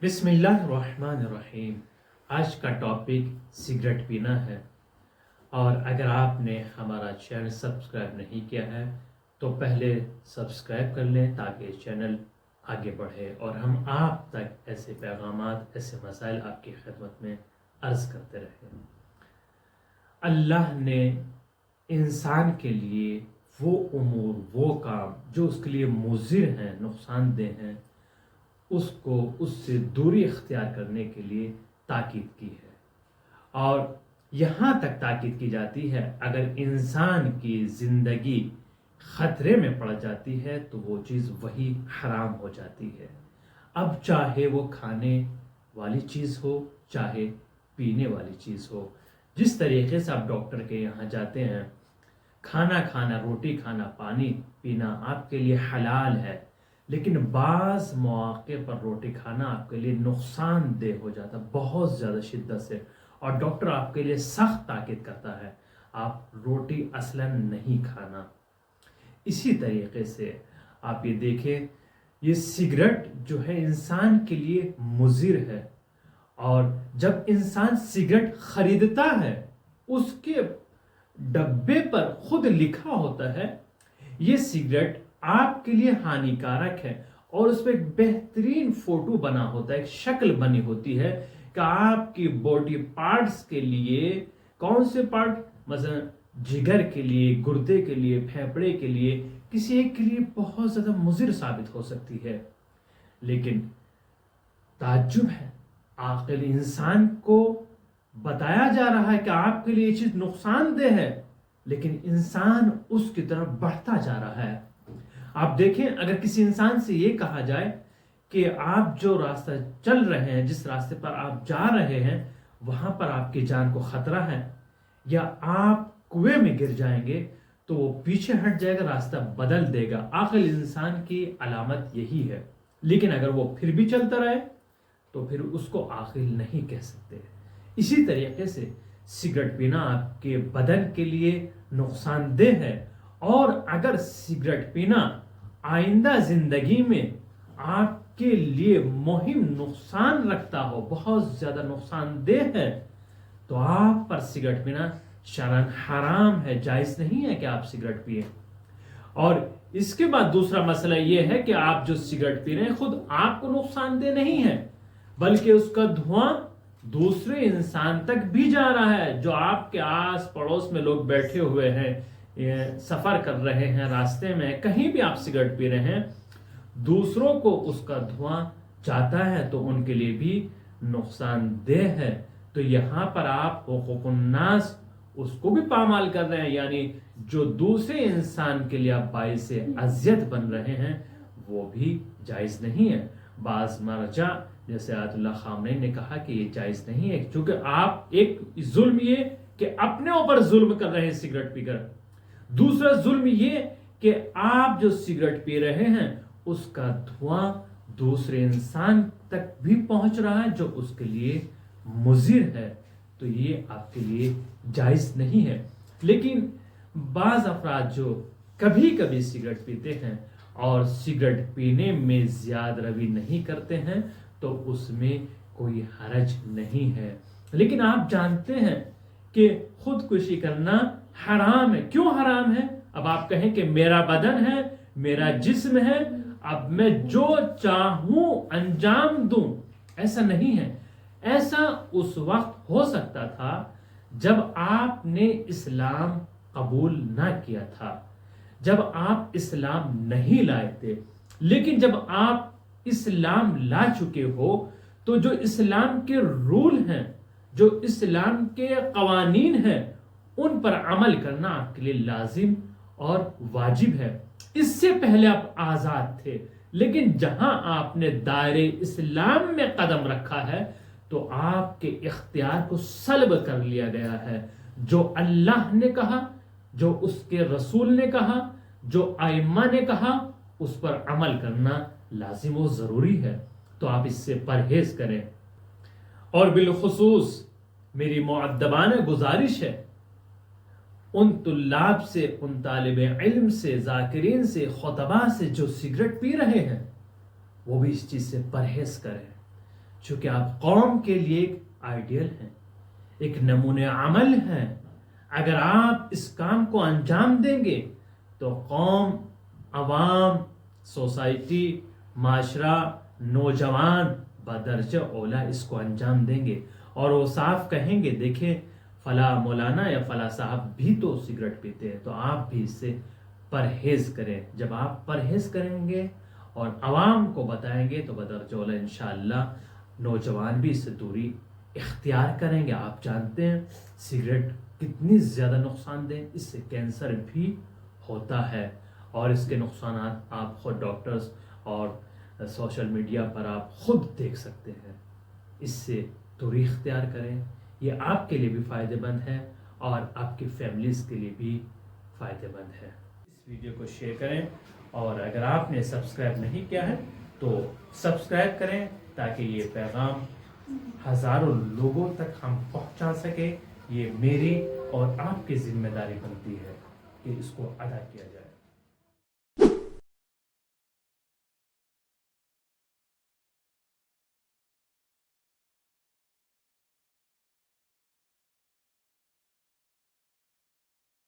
بسم اللہ الرحمن الرحیم۔ آج کا ٹاپک سگریٹ پینا ہے، اور اگر آپ نے ہمارا چینل سبسکرائب نہیں کیا ہے تو پہلے سبسکرائب کر لیں تاکہ چینل آگے بڑھے اور ہم آپ تک ایسے پیغامات، ایسے مسائل آپ کی خدمت میں عرض کرتے رہیں۔ اللہ نے انسان کے لیے وہ امور، وہ کام جو اس کے لیے مضر ہیں، نقصان دہ ہیں، اس سے دوری اختیار کرنے کے لیے تاکید کی ہے، اور یہاں تک تاکید کی جاتی ہے اگر انسان کی زندگی خطرے میں پڑ جاتی ہے تو وہ چیز وہی حرام ہو جاتی ہے، اب چاہے وہ کھانے والی چیز ہو چاہے پینے والی چیز ہو۔ جس طریقے سے آپ ڈاکٹر کے یہاں جاتے ہیں، کھانا کھانا، روٹی کھانا، پانی پینا آپ کے لیے حلال ہے، لیکن بعض مواقع پر روٹی کھانا آپ کے لیے نقصان دہ ہو جاتا ہے بہت زیادہ شدت سے، اور ڈاکٹر آپ کے لیے سخت تاکید کرتا ہے آپ روٹی اصلاً نہیں کھانا۔ اسی طریقے سے آپ یہ دیکھیں، یہ سگریٹ جو ہے انسان کے لیے مضر ہے، اور جب انسان سگریٹ خریدتا ہے اس کے ڈبے پر خود لکھا ہوتا ہے یہ سگریٹ آپ کے لیے ہانیکارک ہے، اور اس پہ ایک بہترین فوٹو بنا ہوتا ہے، ایک شکل بنی ہوتی ہے کہ آپ کی باڈی پارٹس کے لیے کون سے پارٹ، مثلا جگر کے لیے، گردے کے لیے، پھیپڑے کے لیے، کسی ایک کے لیے بہت زیادہ مضر ثابت ہو سکتی ہے۔ لیکن تعجب ہے، عاقل انسان کو بتایا جا رہا ہے کہ آپ کے لیے یہ چیز نقصان دہ ہے، لیکن انسان اس کی طرف بڑھتا جا رہا ہے۔ آپ دیکھیں، اگر کسی انسان سے یہ کہا جائے کہ آپ جو راستہ چل رہے ہیں، جس راستے پر آپ جا رہے ہیں وہاں پر آپ کی جان کو خطرہ ہے، یا آپ کنویں میں گر جائیں گے، تو وہ پیچھے ہٹ جائے گا، راستہ بدل دے گا۔ عاقل انسان کی علامت یہی ہے، لیکن اگر وہ پھر بھی چلتا رہے تو پھر اس کو عاقل نہیں کہہ سکتے۔ اسی طریقے سے سگریٹ پینا آپ کے بدن کے لیے نقصان دہ ہے، اور اگر سگریٹ پینا آئندہ زندگی میں آپ کے لیے مہم نقصان رکھتا ہو، بہت زیادہ نقصان دہ ہے، تو آپ پر سگریٹ پینا شرعاً حرام ہے، جائز نہیں ہے کہ آپ سگریٹ پیئیں۔ اور اس کے بعد دوسرا مسئلہ یہ ہے کہ آپ جو سگریٹ پی رہے ہیں خود آپ کو نقصان دہ نہیں ہے، بلکہ اس کا دھواں دوسرے انسان تک بھی جا رہا ہے، جو آپ کے آس پڑوس میں لوگ بیٹھے ہوئے ہیں، سفر کر رہے ہیں، راستے میں کہیں بھی آپ سگریٹ پی رہے ہیں، دوسروں کو اس کا دھواں جاتا ہے تو ان کے لیے بھی نقصان دہ ہے۔ تو یہاں پر آپ حقوق الناس اس کو بھی پامال کر رہے ہیں، یعنی جو دوسرے انسان کے لیے آپ باعث اذیت بن رہے ہیں وہ بھی جائز نہیں ہے۔ بعض مرجع جیسے آیت اللہ خامنئی نے کہا کہ یہ جائز نہیں ہے، چونکہ آپ ایک ظلم یہ کہ اپنے اوپر ظلم کر رہے ہیں سگریٹ پی کر، دوسرا ظلم یہ کہ آپ جو سگریٹ پی رہے ہیں اس کا دھواں دوسرے انسان تک بھی پہنچ رہا ہے جو اس کے لیے مضر ہے، تو یہ آپ کے لیے جائز نہیں ہے۔ لیکن بعض افراد جو کبھی کبھی سگریٹ پیتے ہیں اور سگریٹ پینے میں زیادہ روی نہیں کرتے ہیں تو اس میں کوئی حرج نہیں ہے، لیکن آپ جانتے ہیں کہ خودکشی کرنا حرام ہے۔ کیوں حرام ہے؟ اب آپ کہیں کہ میرا بدن ہے، میرا جسم ہے، اب میں جو چاہوں انجام دوں، ایسا نہیں ہے۔ ایسا اس وقت ہو سکتا تھا جب آپ نے اسلام قبول نہ کیا تھا، جب آپ اسلام نہیں لائے تھے، لیکن جب آپ اسلام لا چکے ہو تو جو اسلام کے رول ہیں، جو اسلام کے قوانین ہیں، ان پر عمل کرنا آپ کے لیے لازم اور واجب ہے۔ اس سے پہلے آپ آزاد تھے، لیکن جہاں آپ نے دائرے اسلام میں قدم رکھا ہے تو آپ کے اختیار کو سلب کر لیا گیا ہے۔ جو اللہ نے کہا، جو اس کے رسول نے کہا، جو ائمہ نے کہا، اس پر عمل کرنا لازم و ضروری ہے، تو آپ اس سے پرہیز کریں۔ اور بالخصوص میری مؤدبانہ گزارش ہے ان طلاب سے، ان طالب علم سے، ذاکرین سے، خطباء سے جو سگریٹ پی رہے ہیں وہ بھی اس چیز سے پرہیز کریں، چونکہ آپ قوم کے لیے ایک آئیڈیل ہیں، ایک نمونہ عمل ہیں۔ اگر آپ اس کام کو انجام دیں گے تو قوم، عوام، سوسائٹی، معاشرہ، نوجوان بدرجہ اولا اس کو انجام دیں گے، اور وہ صاف کہیں گے دیکھیں فلاں مولانا یا فلاں صاحب بھی تو سگریٹ پیتے ہیں، تو آپ بھی اس سے پرہیز کریں۔ جب آپ پرہیز کریں گے اور عوام کو بتائیں گے تو بدرجہ اولا انشاءاللہ نوجوان بھی اس سے دوری اختیار کریں گے۔ آپ جانتے ہیں سگریٹ کتنی زیادہ نقصان دہ، اس سے کینسر بھی ہوتا ہے، اور اس کے نقصانات آپ خود ڈاکٹرز اور سوشل میڈیا پر آپ خود دیکھ سکتے ہیں۔ اس سے دوری اختیار کریں، یہ آپ کے لیے بھی فائدہ مند ہے اور آپ کی فیملیز کے لیے بھی فائدہ مند ہے۔ اس ویڈیو کو شیئر کریں، اور اگر آپ نے سبسکرائب نہیں کیا ہے تو سبسکرائب کریں تاکہ یہ پیغام ہزاروں لوگوں تک ہم پہنچا سکیں۔ یہ میری اور آپ کی ذمہ داری بنتی ہے کہ اس کو ادا کیا جائے۔